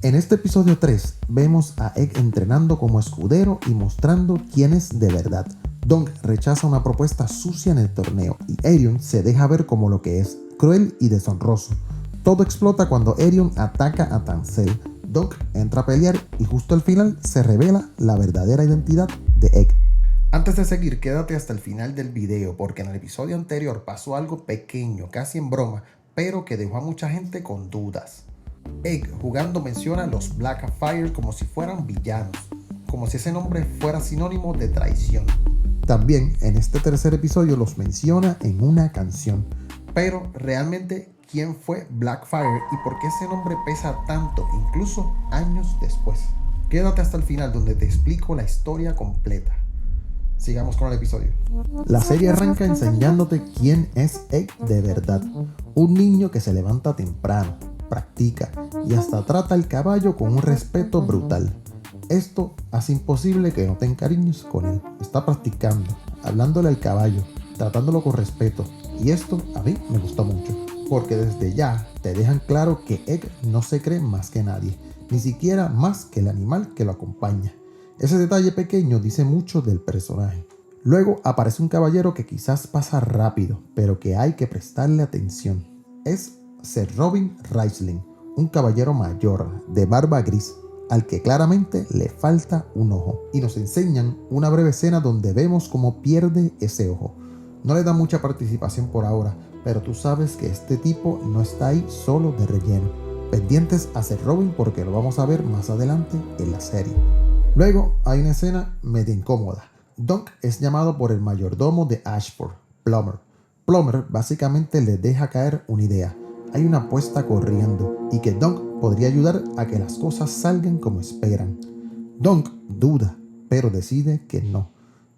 En este episodio 3 vemos a Egg entrenando como escudero y mostrando quién es de verdad. Dunk rechaza una propuesta sucia en el torneo y Aerion se deja ver como lo que es, cruel y deshonroso. Todo explota cuando Aerion ataca a Tansel. Dunk entra a pelear y justo al final se revela la verdadera identidad de Egg. Antes de seguir, quédate hasta el final del video porque en el episodio anterior pasó algo pequeño, casi en broma, pero que dejó a mucha gente con dudas. Egg jugando menciona a los Blackfyre como si fueran villanos, como si ese nombre fuera sinónimo de traición. También en este tercer episodio los menciona en una canción, pero realmente ¿quién fue Blackfyre y por qué ese nombre pesa tanto incluso años después? Quédate hasta el final donde te explico la historia completa. Sigamos con el episodio. La serie arranca enseñándote quién es Egg de verdad. Un niño que se levanta temprano, practica y hasta trata al caballo con un respeto brutal. Esto hace imposible que no te encariñes con él. Está practicando, hablándole al caballo, tratándolo con respeto. Y esto a mí me gustó mucho, porque desde ya te dejan claro que Egg no se cree más que nadie, ni siquiera más que el animal que lo acompaña. Ese detalle pequeño dice mucho del personaje. Luego aparece un caballero que quizás pasa rápido, pero que hay que prestarle atención. Es Sir Robin Raistlin, un caballero mayor, de barba gris, al que claramente le falta un ojo. Y nos enseñan una breve escena donde vemos cómo pierde ese ojo. No le da mucha participación por ahora, pero tú sabes que este tipo no está ahí solo de relleno. Pendientes a Sir Robin porque lo vamos a ver más adelante en la serie. Luego hay una escena medio incómoda. Dunk es llamado por el mayordomo de Ashford, Plummer. Plummer básicamente le deja caer una idea. Hay una apuesta corriendo y que Dunk podría ayudar a que las cosas salgan como esperan. Dunk duda, pero decide que no.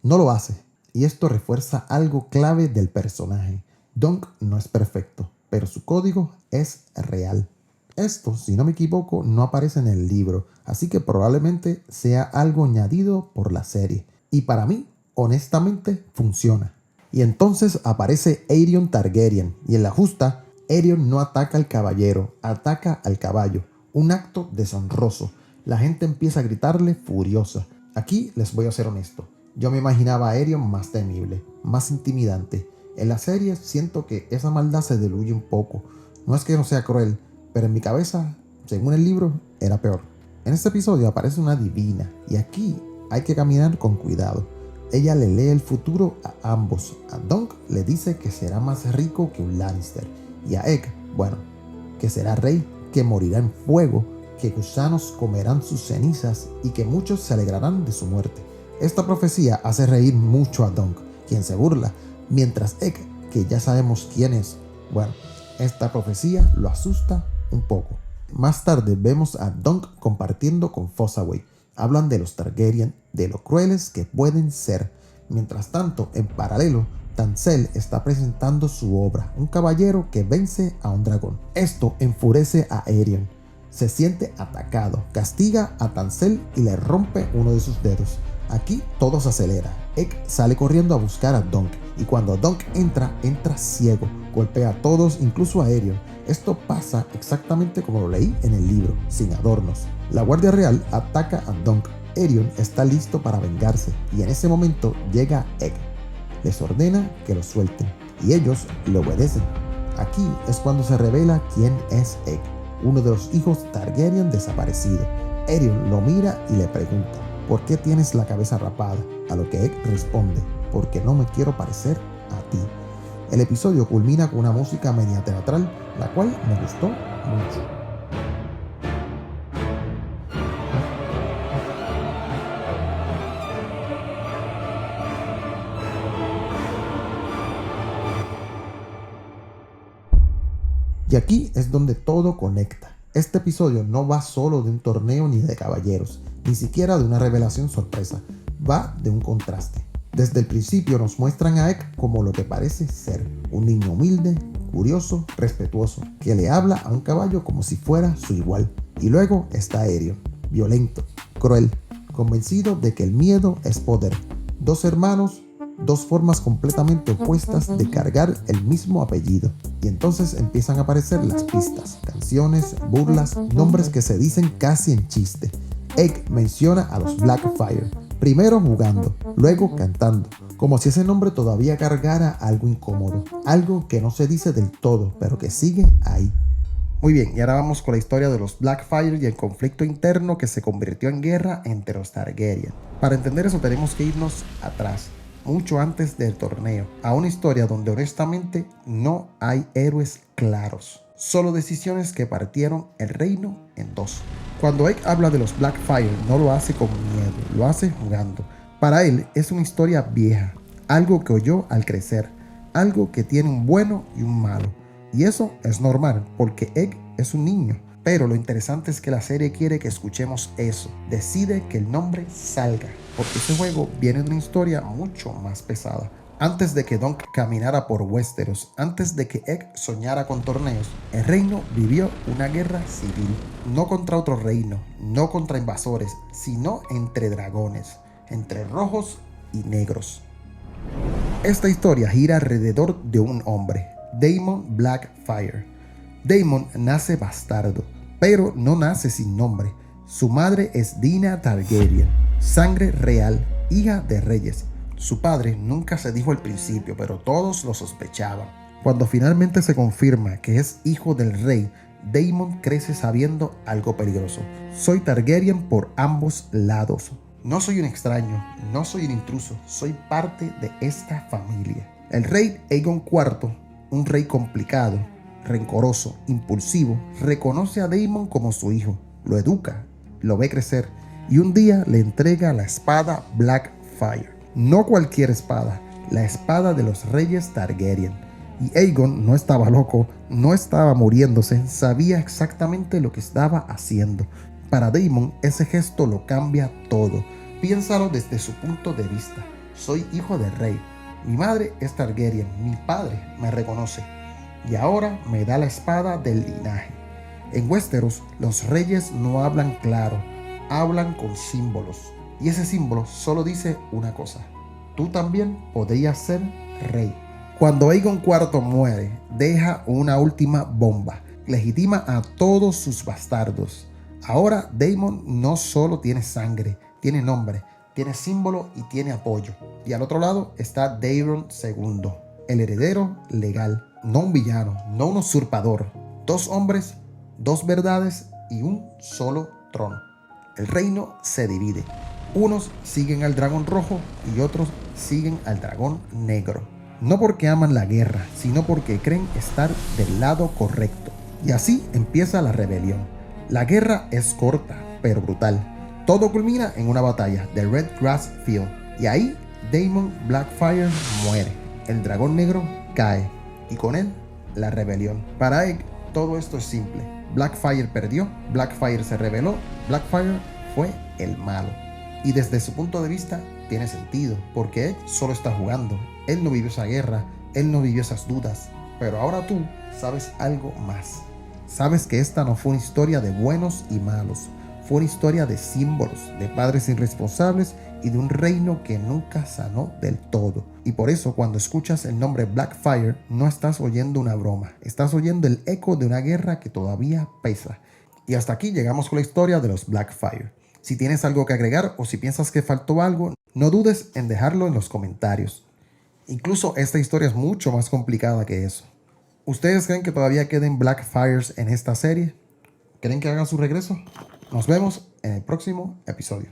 No lo hace, y esto refuerza algo clave del personaje. Dunk no es perfecto, pero su código es real. Esto, si no me equivoco, no aparece en el libro, así que probablemente sea algo añadido por la serie. Y para mí, honestamente, funciona. Y entonces aparece Aerion Targaryen, y en la justa, Aerion no ataca al caballero, ataca al caballo. Un acto deshonroso. La gente empieza a gritarle furiosa. Aquí les voy a ser honesto. Yo me imaginaba a Aerion más temible, más intimidante. En la serie siento que esa maldad se diluye un poco. No es que no sea cruel, pero en mi cabeza, según el libro, era peor. En este episodio aparece una divina y aquí hay que caminar con cuidado. Ella le lee el futuro a ambos. A Dunk le dice que será más rico que un Lannister y a Egg, bueno, que será rey, que morirá en fuego, que gusanos comerán sus cenizas y que muchos se alegrarán de su muerte. Esta profecía hace reír mucho a Dunk, quien se burla, mientras Egg, que ya sabemos quién es, bueno, esta profecía lo asusta un poco. Más tarde vemos a Dunk compartiendo con Fossaway. Hablan de los Targaryen, de lo crueles que pueden ser. Mientras tanto, en paralelo, Tansel está presentando su obra, un caballero que vence a un dragón. Esto enfurece a Aerion. Se siente atacado, castiga a Tansel y le rompe uno de sus dedos. Aquí todo se acelera. Egg sale corriendo a buscar a Dunk y cuando Dunk entra ciego, golpea a todos, incluso a Aerion. Esto pasa exactamente como lo leí en el libro, sin adornos. La Guardia Real ataca a Dunk. Aerion está listo para vengarse y en ese momento llega Egg. Les ordena que lo suelten y ellos le obedecen. Aquí es cuando se revela quién es Egg, uno de los hijos Targaryen desaparecido. Aerion lo mira y le pregunta: ¿por qué tienes la cabeza rapada? A lo que Egg responde: porque no me quiero parecer a ti. El episodio culmina con una música media teatral, la cual me gustó mucho. Y aquí es donde todo conecta. Este episodio no va solo de un torneo ni de caballeros, ni siquiera de una revelación sorpresa, va de un contraste. Desde el principio nos muestran a Egg como lo que parece ser, un niño humilde, curioso, respetuoso, que le habla a un caballo como si fuera su igual. Y luego está Aerion, violento, cruel, convencido de que el miedo es poder. Dos hermanos dos formas completamente opuestas de cargar el mismo apellido. Y entonces empiezan a aparecer las pistas, canciones, burlas, nombres que se dicen casi en chiste. Egg menciona a los Blackfire, primero jugando, luego cantando, como si ese nombre todavía cargara algo incómodo, algo que no se dice del todo, pero que sigue ahí. Muy bien, y ahora vamos con la historia de los Blackfire y el conflicto interno que se convirtió en guerra entre los Targaryen. Para entender eso tenemos que irnos atrás, mucho antes del torneo, a una historia donde honestamente no hay héroes claros, solo decisiones que partieron el reino en dos. Cuando Egg habla de los Blackfire no lo hace con miedo, lo hace jugando. Para él es una historia vieja, algo que oyó al crecer, algo que tiene un bueno y un malo. Y eso es normal, porque Egg es un niño. Pero lo interesante es que la serie quiere que escuchemos eso. Decide que el nombre salga, porque ese juego viene de una historia mucho más pesada. Antes de que Dunk caminara por Westeros, antes de que Egg soñara con torneos, el reino vivió una guerra civil. No contra otro reino, no contra invasores, sino entre dragones, entre rojos y negros. Esta historia gira alrededor de un hombre, Daemon Blackfire. Daemon nace bastardo, pero no nace sin nombre. Su madre es Dina Targaryen, sangre real, hija de reyes. Su padre nunca se dijo al principio, pero todos lo sospechaban. Cuando finalmente se confirma que es hijo del rey, Daemon crece sabiendo algo peligroso. Soy Targaryen por ambos lados. No soy un extraño, no soy un intruso, soy parte de esta familia. El rey Aegon IV, un rey complicado, rencoroso, impulsivo, reconoce a Daemon como su hijo, lo educa, lo ve crecer y un día le entrega la espada Blackfire. No cualquier espada, la espada de los reyes Targaryen. Y Aegon no estaba loco, no estaba muriéndose, sabía exactamente lo que estaba haciendo. Para Daemon ese gesto lo cambia todo. Piénsalo desde su punto de vista. Soy hijo del rey. Mi madre es Targaryen, mi padre me reconoce. Y ahora me da la espada del linaje. En Westeros los reyes no hablan claro, hablan con símbolos. Y ese símbolo solo dice una cosa: tú también podrías ser rey. Cuando Aegon IV muere, deja una última bomba. Legitima a todos sus bastardos. Ahora Daemon no solo tiene sangre, tiene nombre, tiene símbolo y tiene apoyo. Y al otro lado está Daeron II, el heredero legal. No un villano, no un usurpador. Dos hombres, dos verdades y un solo trono. El reino se divide. Unos siguen al dragón rojo y otros siguen al dragón negro. No porque aman la guerra, sino porque creen estar del lado correcto. Y así empieza la rebelión. La guerra es corta, pero brutal. Todo culmina en una batalla de Red Grass Field. Y ahí Daemon Blackfire muere. El dragón negro cae. Y con él, la rebelión. Para Egg, todo esto es simple. Blackfire perdió, Blackfire se rebeló, Blackfire fue el malo. Y desde su punto de vista tiene sentido, porque Egg solo está jugando. Él no vivió esa guerra, él no vivió esas dudas. Pero ahora tú sabes algo más. Sabes que esta no fue una historia de buenos y malos. Fue una historia de símbolos, de padres irresponsables y de un reino que nunca sanó del todo. Y por eso cuando escuchas el nombre Blackfire no estás oyendo una broma. Estás oyendo el eco de una guerra que todavía pesa. Y hasta aquí llegamos con la historia de los Blackfire. Si tienes algo que agregar o si piensas que faltó algo, no dudes en dejarlo en los comentarios. Incluso esta historia es mucho más complicada que eso. ¿Ustedes creen que todavía queden Blackfires en esta serie? ¿Creen que hagan su regreso? Nos vemos en el próximo episodio.